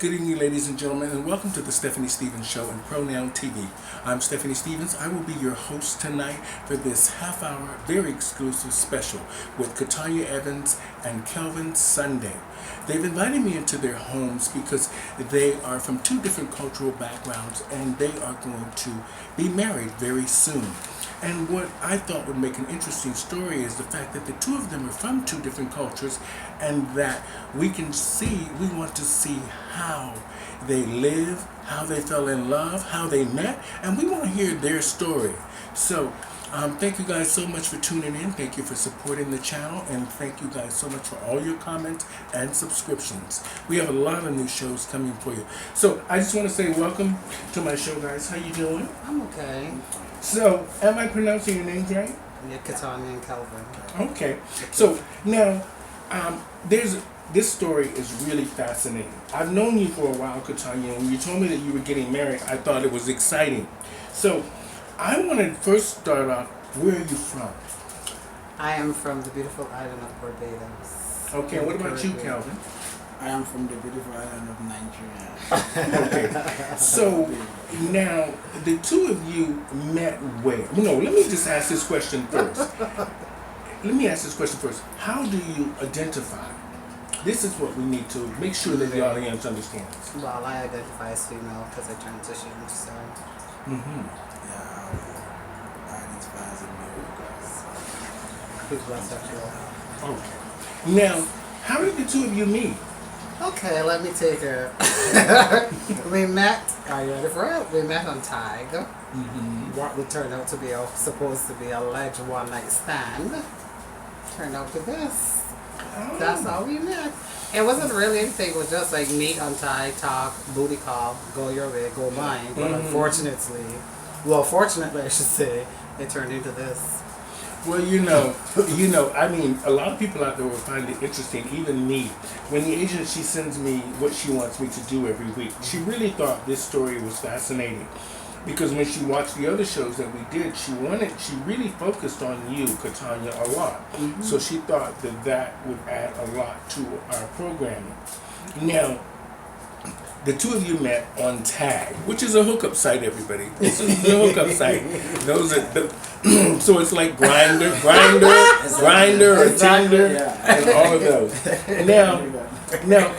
Good evening, ladies and gentlemen, and welcome to the Stephanie Stevens Show and Pronoun TV. I'm Stephanie Stevens. I will be your host tonight for this half-hour, very exclusive special with Katanya Evans and Kelvin Sunday. They've invited me into their homes because they are from two different cultural backgrounds and they are going to be married very soon. And what I thought would make an interesting story is the fact that the two of them are from two different cultures and that we want to see how they live, how they fell in love, how they met, and we want to hear their story. So, thank you guys so much for tuning in. Thank you for supporting the channel, and thank you guys so much for all your comments and subscriptions. We have a lot of new shows coming for you. So, I just want to say welcome to my show, guys. How you doing? I'm okay. So, am I pronouncing your names right? Yeah, Katanya and Kelvin. Okay. So, now, this story is really fascinating. I've known you for a while, Katanya, and when you told me that you were getting married, I thought it was exciting. So, I want to first start off, where are you from? I am from the beautiful island of Barbados. Okay, what about you, Calvin? I am from the beautiful island of Nigeria. Okay, so now the two of you met where? No, let me just ask this question first. How do you identify? This is what we need to make sure that the audience understands. Well, I identify as female because I transitioned, so. Yeah, I identify as a male Who's bisexual? Okay. Now, how did the two of you meet? Okay, let me take it. We met, are you ready for it? We met on Tag. What would turn out to be supposed to be a alleged one-night stand turned out to this. Oh. That's how we met. It wasn't really anything. It was just like meet on Tag, talk, booty call, go your way, go mine. But fortunately, I should say, it turned into this. Well, I mean, a lot of people out there will find it interesting, even me. When the agent, she sends me what she wants me to do every week, she really thought this story was fascinating. Because when she watched the other shows that we did, she really focused on you, Katanya, a lot. So she thought that would add a lot to our programming. Now, the two of you met on Tag, which is a hookup site, everybody. This is a hookup site. So it's like Grinder, or Tinder, and all of those. Now,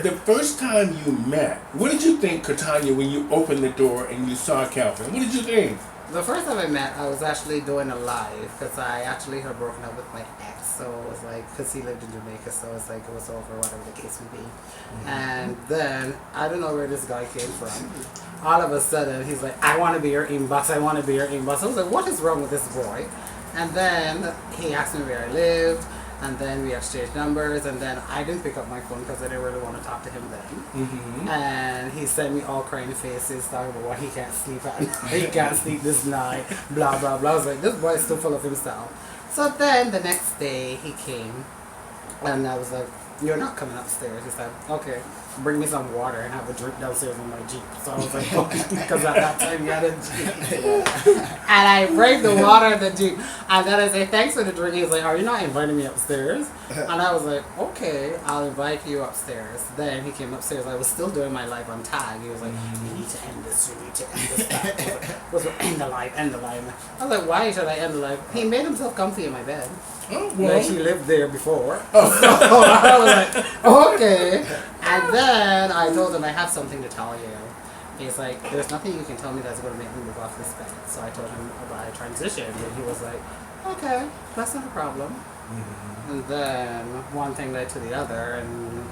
the first time you met, what did you think, Katanya, when you opened the door and you saw Calvin? What did you think? The first time I met, I was actually doing a live because I actually had broken up with my ex. So it was like, because he lived in Jamaica, so it's like it was over, whatever the case may be. And then, I don't know where this guy came from. All of a sudden, he's like, I want to be your inbox, I want to be your inbox. I was like, what is wrong with this boy? And then he asked me where I lived. And then we exchanged numbers, and then I didn't pick up my phone because I didn't really want to talk to him then. And he sent me all crying faces talking about why he can't sleep at night, he can't sleep this night, blah, blah, blah. I was like, this boy is still full of himself. So then the next day he came, and I was like, you're not coming upstairs. He said, okay, bring me some water and have a drink downstairs in my Jeep. So I was like, okay, because at that time you had a Jeep. And I bring the water in the Jeep. And then I say, thanks for the drink. He's like, are you not inviting me upstairs? And I was like, okay, I'll invite you upstairs. Then he came upstairs. I was still doing my live on Tag. He was like, you need to end this. You need to end this. I was like, end the live, end the live. I was like, why should I end the live? He made himself comfy in my bed. Oh, well. Like he lived there before. So I was like, okay. And then I told him, I have something to tell you. He's like, there's nothing you can tell me that's going to make me move off this bed. So I told him about a transition, and he was like, okay, that's not a problem. And then one thing led to the other, and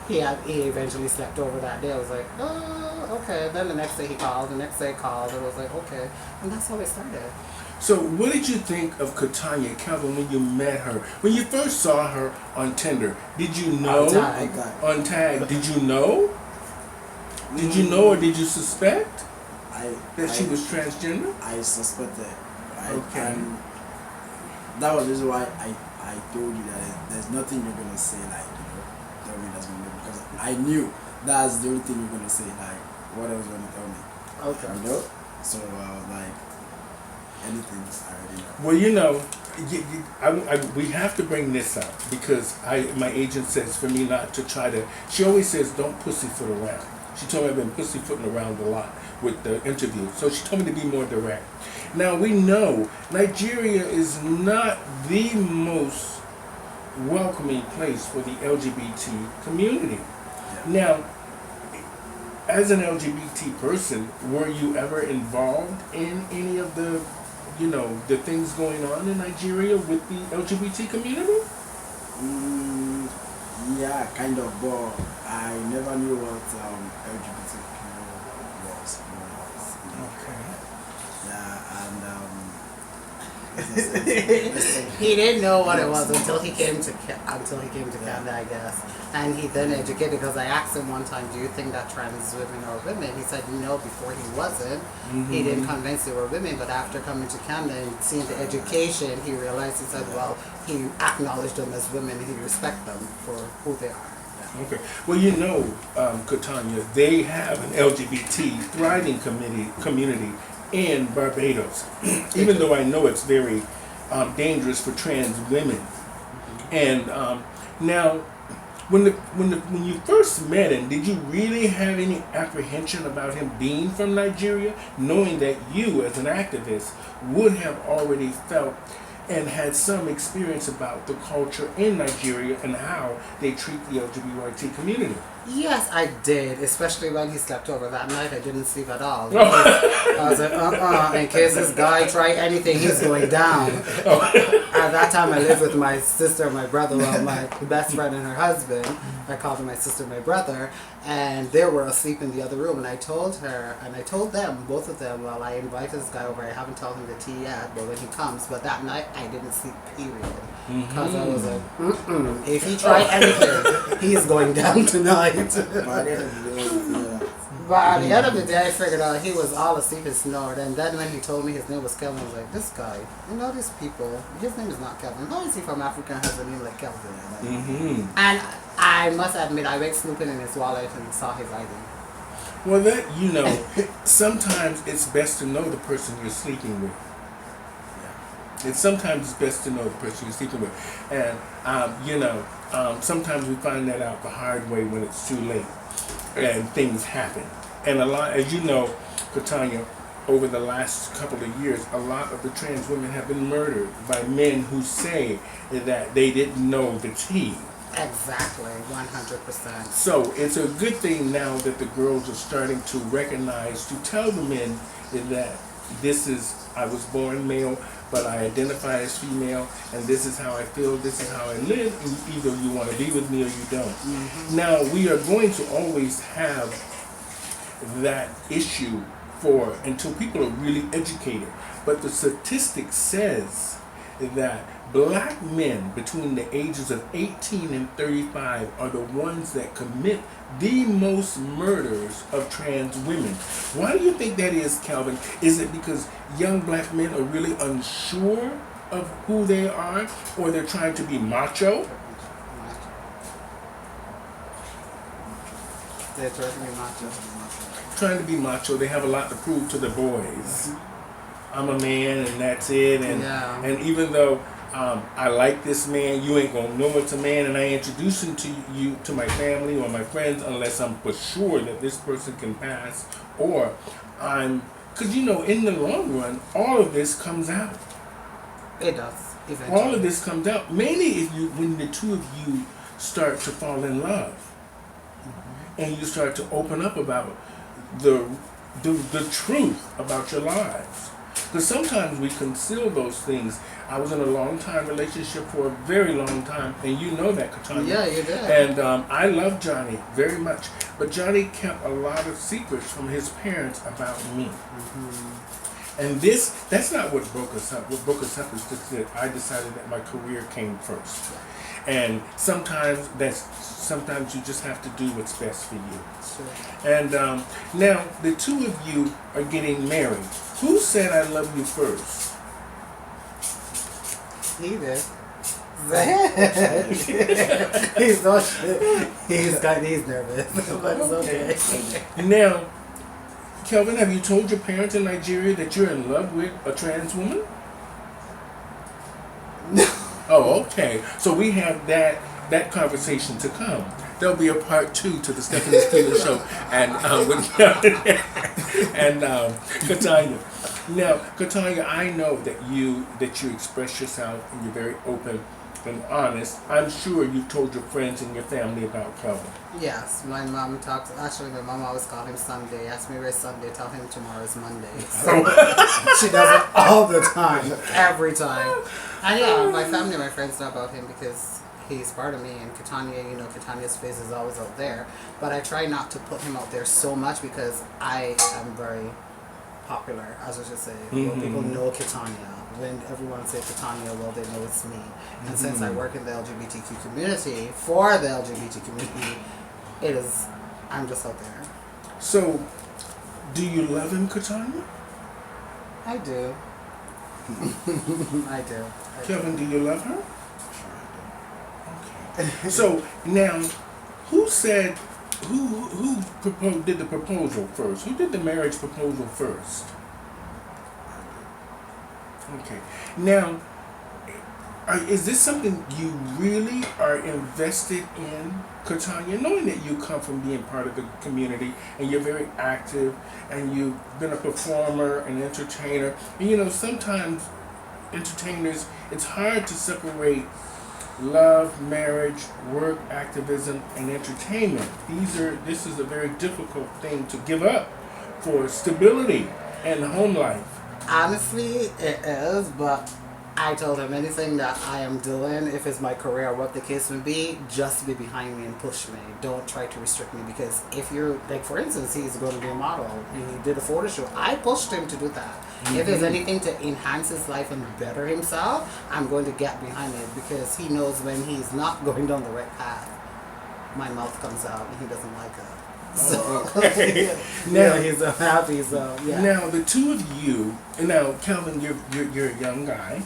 he eventually slept over that day. I was like, oh, okay. Then the next day he called, the next day I called, and I was like, okay. And that's how it started. So what did you think of Katanya, Calvin, when you met her? When you first saw her on Tinder, did you know? On Tag. Did you know? Did you know or did you suspect that she was transgender? I suspected. Right? Okay. And that was the reason why I told you that there's nothing you're going to say, like, tell me that's going to be, because I knew that's the only thing you're going to say, like, what else you're going to tell me. Okay. You know? So I was like, anything I already know. Well, you know, we have to bring this up because my agent says for me not to try to. She always says don't pussyfoot around. She told me I've been pussyfooting around a lot with the interview, so she told me to be more direct. Now we know Nigeria is not the most welcoming place for the LGBT community. Now, as an LGBT person, were you ever involved in any of the, you know, the things going on in Nigeria with the LGBT community? Yeah, kind of, but I never knew what LGBTQ was. Okay. Yeah, and He didn't know what it was until he came to Canada, I guess. And he then educated, because I asked him one time, do you think that trans women are women? He said no, before he wasn't. He didn't convince they were women, but after coming to Canada and seeing the education, he realized, he said, well, he acknowledged them as women and he respects them for who they are. Okay. Well, you know, Katanya, they have an LGBT thriving community in Barbados, even though I know it's very dangerous for trans women. And now, when you first met him, did you really have any apprehension about him being from Nigeria, knowing that you, as an activist, would have already felt and had some experience about the culture in Nigeria and how they treat the LGBT community? Yes, I did, especially when he slept over that night. I didn't sleep at all. I was like, in case this guy try anything, he's going down. At that time, I lived with my sister, my brother, well, my best friend and her husband. I called them my sister, my brother, and they were asleep in the other room. And I told her, and I told them, both of them, well, I invited this guy over. I haven't told him the tea yet, but when he comes. But that night, I didn't sleep, period. Because I was like, if he try anything, he's going down tonight. But at the end of the day, I figured out he was all asleep and snored. And then when he told me his name was Kelvin, I was like, this guy, you know these people, his name is not Kelvin. How is he from Africa and has a name like Kelvin? And I must admit, I went snooping in his wallet and saw his ID. Well, that, you know, sometimes it's best to know the person you're sleeping with. And sometimes it's best to know the person you're sleeping with. And, you know, sometimes we find that out the hard way when it's too late and things happen. And a lot, as you know, Katanya, over the last couple of years, a lot of the trans women have been murdered by men who say that they didn't know the tea. Exactly, 100%. So it's a good thing now that the girls are starting to recognize, to tell the men that this is, I was born male, but I identify as female, and this is how I feel, this is how I live, and either you want to be with me or you don't. Now, we are going to always have that issue until people are really educated. But the statistic says that black men between the ages of 18 and 35 are the ones that commit the most murders of trans women. Why do you think that is, Calvin? Is it because young black men are really unsure of who they are, or they're trying to be macho? They're trying to be macho. Trying to be macho. They have a lot to prove to the boys. I'm a man and that's it. And even though I like this man, you ain't gonna know it's a man, and I introduce him to you, to my family or my friends, unless I'm for sure that this person can pass, or because you know, in the long run, all of this comes out. It does, eventually. All of this comes out, mainly when the two of you start to fall in love, and you start to open up about the truth about your lives. Because sometimes we conceal those things. I was in a long-time relationship for a very long time, and you know that, Katanya. Yeah, you did. And I love Johnny very much, but Johnny kept a lot of secrets from his parents about me. And that's not what broke us up. What broke us up is just that I decided that my career came first. And sometimes you just have to do what's best for you. Sure. And now the two of you are getting married. Who said I love you first? He did. He's not. He's nervous, but it's okay. Now, Kelvin, have you told your parents in Nigeria that you're in love with a trans woman? Oh, okay. So we have that conversation to come. There'll be a part 2 to the Stephanie Stevens show, and with Kelvin and Katanya. Now, Katanya, I know that you express yourself and you're very open and honest. I'm sure you've told your friends and your family about Kelvin. Yes, my mom talks. Actually, my mom always called him Sunday. Ask me where's Sunday. Tell him tomorrow's Monday. So she does it all the time, every time. And yeah, my family, my friends know about him because he's part of me. And Katanya, Katanya's face is always out there. But I try not to put him out there so much because I am very popular, as I should say. Well, people know Katanya. When everyone says Katanya, well, they know it's me. And since I work in the LGBTQ community, for the LGBT community, I'm just out there. So, do you love him, Katanya? I do. I do. Kelvin, do you love her? Okay. So now, who did the proposal first? Who did the marriage proposal first? Okay. Now, is this something you really are invested in, Katanya? Knowing that you come from being part of the community and you're very active and you've been a performer and entertainer. And sometimes entertainers, it's hard to separate love, marriage, work, activism, and entertainment. This is a very difficult thing to give up for stability and home life. Honestly, it is, but I told him anything that I am doing, if it's my career or what the case may be, just be behind me and push me. Don't try to restrict me, because if you're, like, for instance, he's going to be a model. He did a photo shoot. I pushed him to do that. If there's anything to enhance his life and better himself, I'm going to get behind it, because he knows when he's not going down the right path, my mouth comes out and he doesn't like it. So, now he's happy. So yeah. Now the two of you, and now Kelvin, you're a young guy.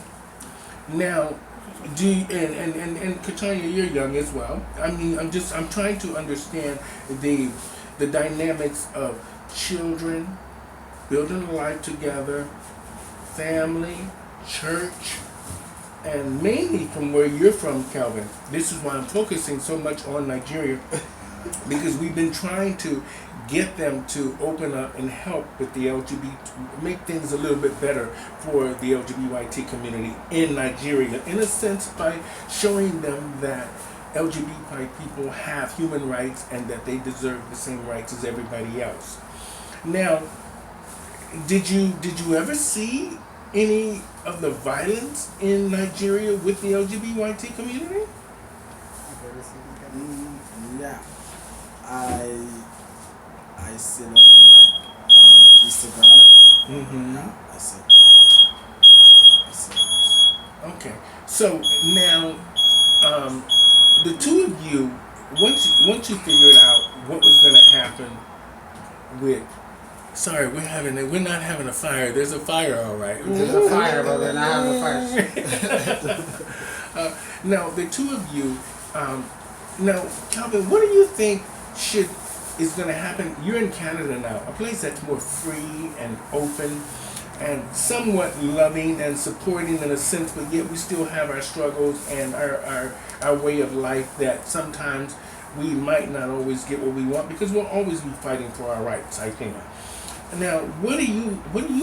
Now, and Katanya, you're young as well. I mean, I'm trying to understand the dynamics of children building a life together, family, church, and mainly from where you're from, Kelvin. This is why I'm focusing so much on Nigeria. Because we've been trying to get them to open up and help with the LGBT, make things a little bit better for the LGBTQ community in Nigeria, in a sense, by showing them that LGBT people have human rights and that they deserve the same rights as everybody else. Now, did you ever see any of the violence in Nigeria with the LGBT community? Yeah. I see them on Instagram. Yeah, I see those. Okay. So now, the two of you, once you figured out what was going to happen with, sorry, we're not having a fire. There's a fire, all right. There's a fire, but we're not having a fire. Now, the two of you, now, Calvin, what do you think is going to happen? You're in Canada now, a place that's more free and open and somewhat loving and supporting in a sense, but yet we still have our struggles and our way of life that sometimes we might not always get what we want, because we'll always be fighting for our rights, I think. Now, what do you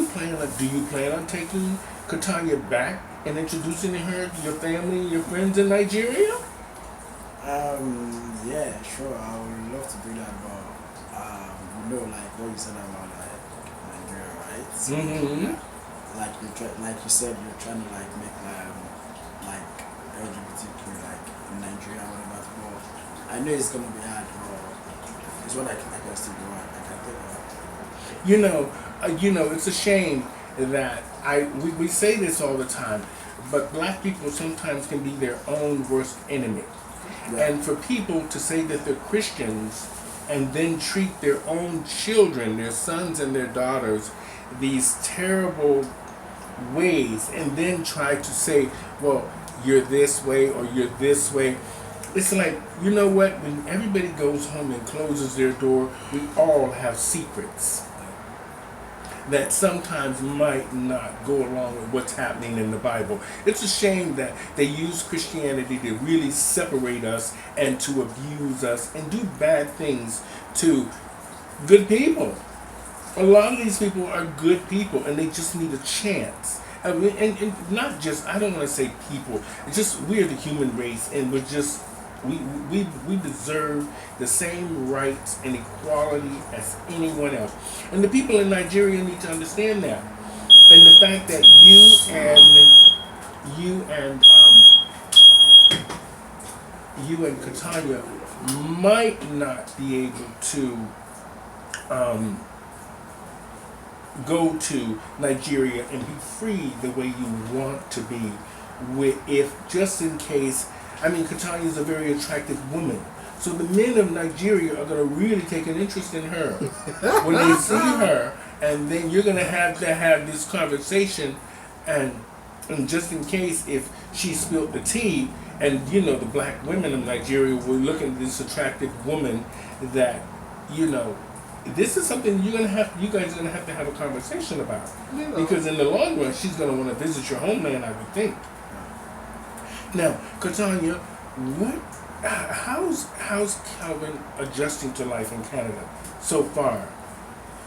plan on? Do you plan on taking Katanya back and introducing her to your family and your friends in Nigeria? Yeah, sure. I would love to do that, but like what you said about Nigeria, right? So, like you said, you're trying to make like LGBTQ in Nigeria, whatever. But I know it's gonna be hard, but it's what I can still do. I can think of. It's a shame that we say this all the time, but black people sometimes can be their own worst enemy. Yeah. And for people to say that they're Christians and then treat their own children, their sons and their daughters, these terrible ways, and then try to say, well, you're this way or you're this way. It's like, you know what? When everybody goes home and closes their door, we all have secrets. that sometimes might not go along with what's happening in the Bible. It's a shame that they use Christianity to really separate us and to abuse us and do bad things to good people. A lot of these people are good people and they just need a chance. I mean, and not just, I don't want to say people, it's just we're the human race and we're just, we deserve the same rights and equality as anyone else. And the people in Nigeria need to understand that. And the fact that you and Katanya might not be able to go to Nigeria and be free the way you want to be, if just in case. I mean, Katanya is a very attractive woman, so the men of Nigeria are going to really take an interest in her when they see her, and then you're going to have this conversation, and just in case if she spilled the tea, and you know the black women of Nigeria were looking at this attractive woman, that you know. This is something you guys are gonna have to have a conversation about, because in the long run, she's gonna want to visit your homeland, I would think. Now, Katanya, how's Calvin adjusting to life in Canada so far?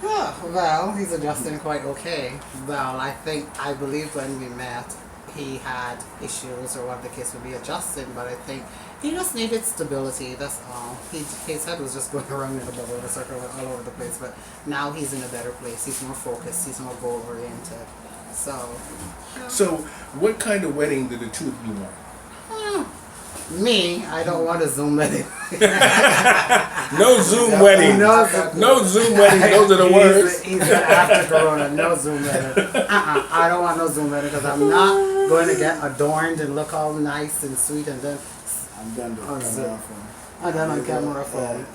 Oh, well, he's adjusting quite okay. Well, I believe when we met, he had issues or what the case would be adjusting, but I think he just needed stability, that's all. His head was just going around in a bubble, a circle all over the place, but now he's in a better place. He's more focused, he's more goal oriented. So what kind of wedding did the two of you want? Me, I don't want a Zoom wedding. No Zoom wedding. No Zoom wedding. Those are the words. He said after Corona, no Zoom wedding. I don't want no Zoom wedding because I'm not going to get adorned and look all nice and sweet and then I'm done with camera phone. I'm done on camera phone.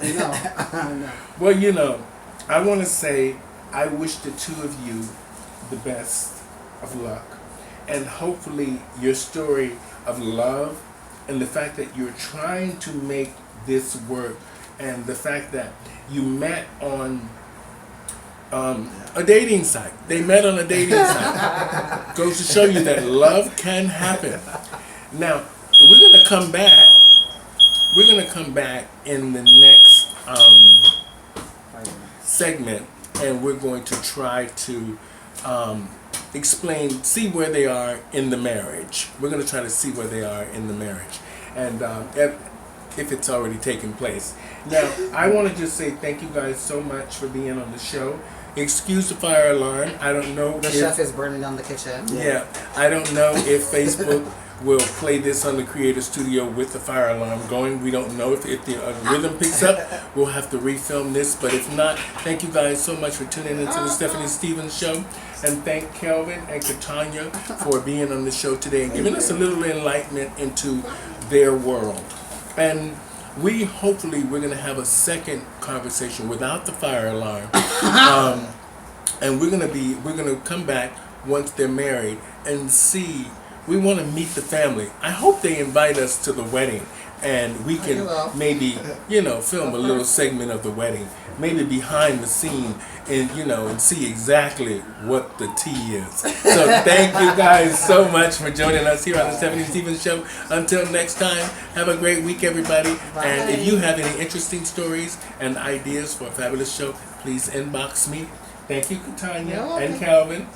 No. Well, you know, I want to say I wish the two of you the best of luck, and hopefully your story of love and the fact that you're trying to make this work, and the fact that you met on a dating site. They met on a dating site. Goes to show you that love can happen. Now, we're going to come back. We're going to come back in the next segment, and we're going to try to see where they are in the marriage. We're going to try to see where they are in the marriage, and if it's already taken place. Now, I want to just say thank you guys so much for being on the show. Excuse the fire alarm. I don't know. The chef is burning down the kitchen. Yeah, I don't know if Facebook will play this on the Creator Studio with the fire alarm going. We don't know if the rhythm picks up. We'll have to refilm this, but if not, thank you guys so much for tuning into the Stephanie Stevens Show, and thank Kelvin and Katanya for being on the show today and giving us a little enlightenment into their world. And we're going to have a second conversation without the fire alarm, and we're going to come back once they're married and see. We want to meet the family. I hope they invite us to the wedding, and we can maybe, film a little segment of the wedding, maybe behind the scene, and see exactly what the tea is. So thank you guys so much for joining us here on the Stephanie Stevens Show. Until next time, have a great week, everybody. Bye. And if you have any interesting stories and ideas for a fabulous show, please inbox me. Thank you, Katanya and Calvin.